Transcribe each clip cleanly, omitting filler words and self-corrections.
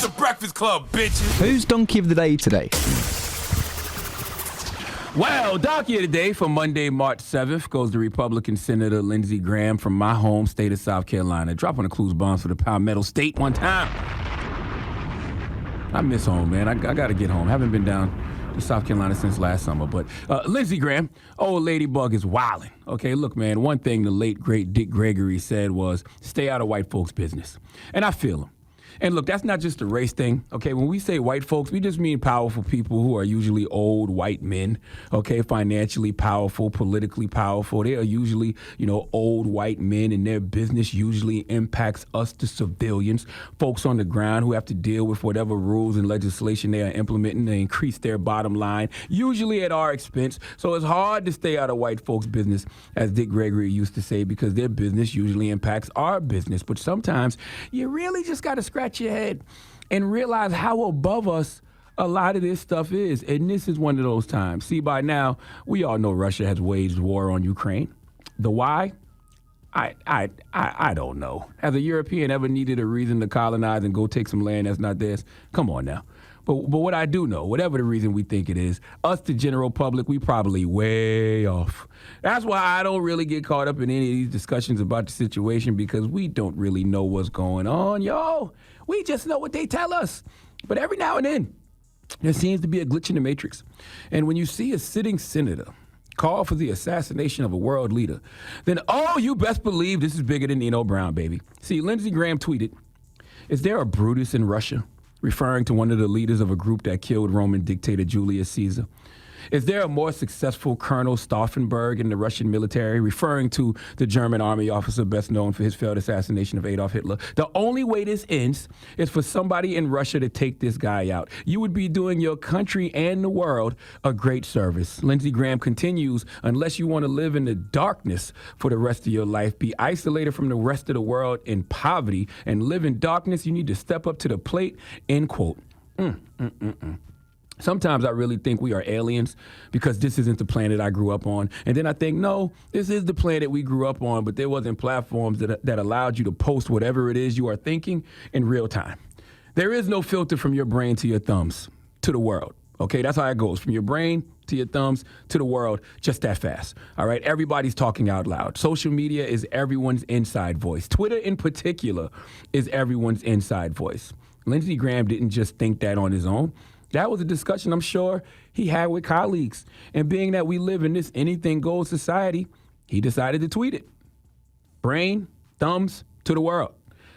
the Breakfast Club, bitches. Who's Donkey of the Day today? Well, Donkey of the Day for Monday, March 7th goes to Republican Senator Lindsey Graham from my home state of South Carolina. Dropping the clues bombs for the Palmetto State one time. I miss home, man. I got to get home. Haven't been down to South Carolina since last summer. But Lindsey Graham, old ladybug is wilding. Okay, look, man, one thing the late, great Dick Gregory said was, stay out of white folks' business. And I feel him. And look, that's not just a race thing, okay? When we say white folks, we just mean powerful people who are usually old white men, okay? Financially powerful, politically powerful. They are usually, old white men, and their business usually impacts us, the civilians, folks on the ground who have to deal with whatever rules and legislation they are implementing to increase their bottom line, usually at our expense. So it's hard to stay out of white folks' business, as Dick Gregory used to say, because their business usually impacts our business. But sometimes you really just got to scratch your head and realize how above us a lot of this stuff is. And this is one of those times. See, by now, we all know Russia has waged war on Ukraine. The why? I don't know. Has a European ever needed a reason to colonize and go take some land that's not theirs? Come on now. But what I do know, whatever the reason we think it is, us, the general public, we probably way off. That's why I don't really get caught up in any of these discussions about the situation, because we don't really know what's going on, y'all. We just know what they tell us. But every now and then, there seems to be a glitch in the matrix. And when you see a sitting senator call for the assassination of a world leader, then, you best believe this is bigger than Nino Brown, baby. See, Lindsey Graham tweeted, "Is there a Brutus in Russia?" referring to one of the leaders of a group that killed Roman dictator Julius Caesar. Is there a more successful Colonel Stauffenberg in the Russian military, referring to the German army officer best known for his failed assassination of Adolf Hitler? The only way this ends is for somebody in Russia to take this guy out. You would be doing your country and the world a great service. Lindsey Graham continues, unless you want to live in the darkness for the rest of your life, be isolated from the rest of the world in poverty, and live in darkness, you need to step up to the plate, end quote. Sometimes I really think we are aliens because this isn't the planet I grew up on. And then I think, no, this is the planet we grew up on, but there wasn't platforms that allowed you to post whatever it is you are thinking in real time. There is no filter from your brain to your thumbs to the world. Okay, that's how it goes, from your brain to your thumbs to the world, just that fast. All right, everybody's talking out loud. Social media is everyone's inside voice. Twitter in particular is everyone's inside voice. Lindsey Graham didn't just think that on his own. That was a discussion I'm sure he had with colleagues. And being that we live in this anything goes society, he decided to tweet it. Brain, thumbs to the world.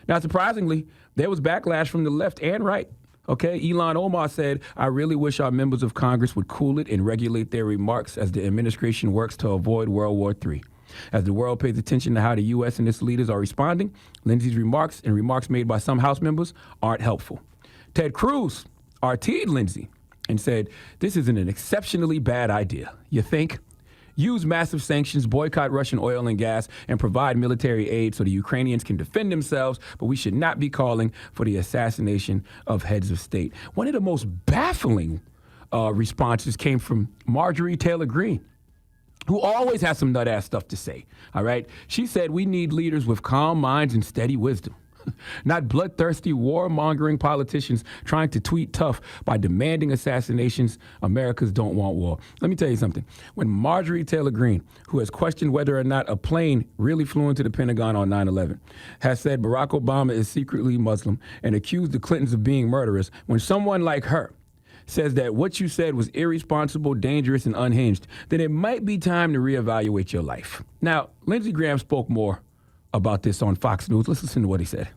Now, surprisingly, there was backlash from the left and right. Okay, Ilhan Omar said, "I really wish our members of Congress would cool it and regulate their remarks as the administration works to avoid World War III. As the world pays attention to how the U.S. and its leaders are responding, Lindsey's remarks and remarks made by some House members aren't helpful." Ted Cruz RT'd Lindsey and said, "This is an exceptionally bad idea. You think? Use massive sanctions, boycott Russian oil and gas, and provide military aid so the Ukrainians can defend themselves, but we should not be calling for the assassination of heads of state." One of the most baffling responses came from Marjorie Taylor Greene, who always has some nut-ass stuff to say, all right? She said, "We need leaders with calm minds and steady wisdom. Not bloodthirsty, warmongering politicians trying to tweet tough by demanding assassinations. Americans don't want war." Let me tell you something. When Marjorie Taylor Greene, who has questioned whether or not a plane really flew into the Pentagon on 9/11, has said Barack Obama is secretly Muslim and accused the Clintons of being murderers, when someone like her says that what you said was irresponsible, dangerous, and unhinged, then it might be time to reevaluate your life. Now, Lindsey Graham spoke more about this on Fox News. Let's listen to what he said.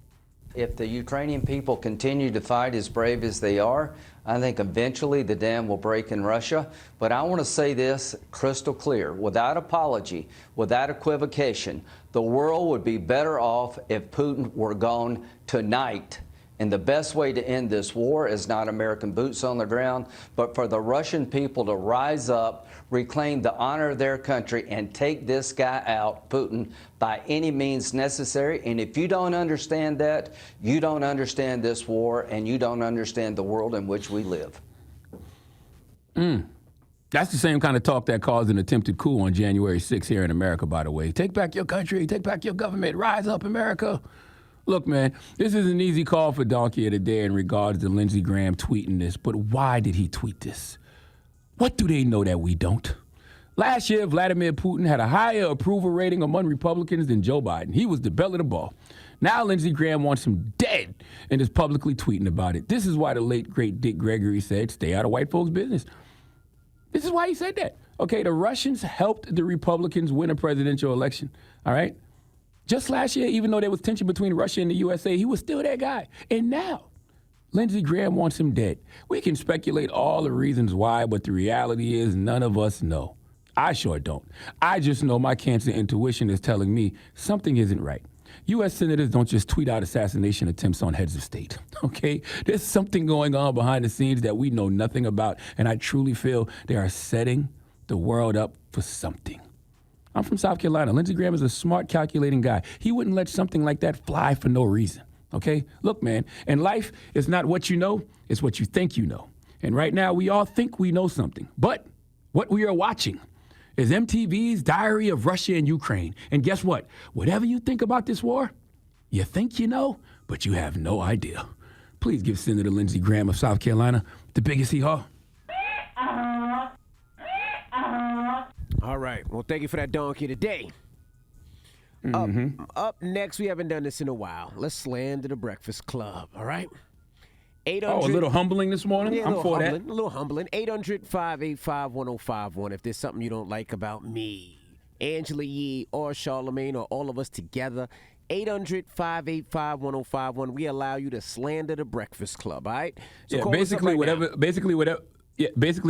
If the Ukrainian people continue to fight as brave as they are, I think eventually the dam will break in Russia. But I want to say this crystal clear, without apology, without equivocation, the world would be better off if Putin were gone tonight. And the best way to end this war is not American boots on the ground, but for the Russian people to rise up, reclaim the honor of their country, and take this guy out, Putin, by any means necessary. And if you don't understand that, you don't understand this war, and you don't understand the world in which we live. That's the same kind of talk that caused an attempted coup on January 6th here in America, by the way. Take back your country, take back your government, rise up, America. Look, man, this is an easy call for Donkey of the Day in regards to Lindsey Graham tweeting this, but why did he tweet this? What do they know that we don't? Last year, Vladimir Putin had a higher approval rating among Republicans than Joe Biden. He was the belle of the ball. Now Lindsey Graham wants him dead and is publicly tweeting about it. This is why the late, great Dick Gregory said, stay out of white folks' business. This is why he said that. Okay, the Russians helped the Republicans win a presidential election, all right? Just last year, even though there was tension between Russia and the USA, he was still that guy. And now, Lindsey Graham wants him dead. We can speculate all the reasons why, but the reality is none of us know. I sure don't. I just know my cancer intuition is telling me something isn't right. U.S. senators don't just tweet out assassination attempts on heads of state, okay? There's something going on behind the scenes that we know nothing about, and I truly feel they are setting the world up for something. I'm from South Carolina. Lindsey Graham is a smart, calculating guy. He wouldn't let something like that fly for no reason, okay? Look, man, in life, it's not what you know, it's what you think you know. And right now, we all think we know something. But what we are watching is MTV's Diary of Russia and Ukraine. And guess what? Whatever you think about this war, you think you know, but you have no idea. Please give Senator Lindsey Graham of South Carolina the biggest hee-haw. All right. Well, thank you for that donkey today. Up next, we haven't done this in a while. Let's slander the Breakfast Club, all right? 800, a little humbling this morning? Yeah, I'm for that. A little humbling. 800-585-1051 if there's something you don't like about me, Angela Yee, or Charlamagne, or all of us together. 800-585-1051. We allow you to slander the Breakfast Club, all right? So Yeah, call us up right now. basically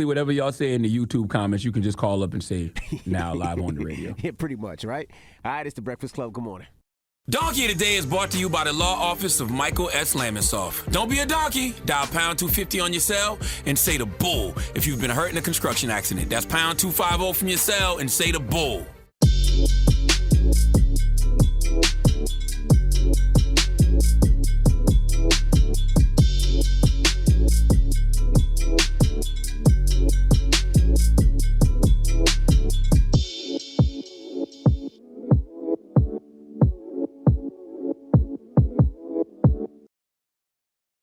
whatever y'all say in the YouTube comments, you can just call up and say now live on the radio. Yeah, pretty much, right? All right, it's the Breakfast Club. Good morning. Donkey of the Day is brought to you by the law office of Michael S. Lamonsoff. Don't be a donkey. Dial pound 250 on your cell and say the bull if you've been hurt in a construction accident. That's pound 250 from your cell and say the bull.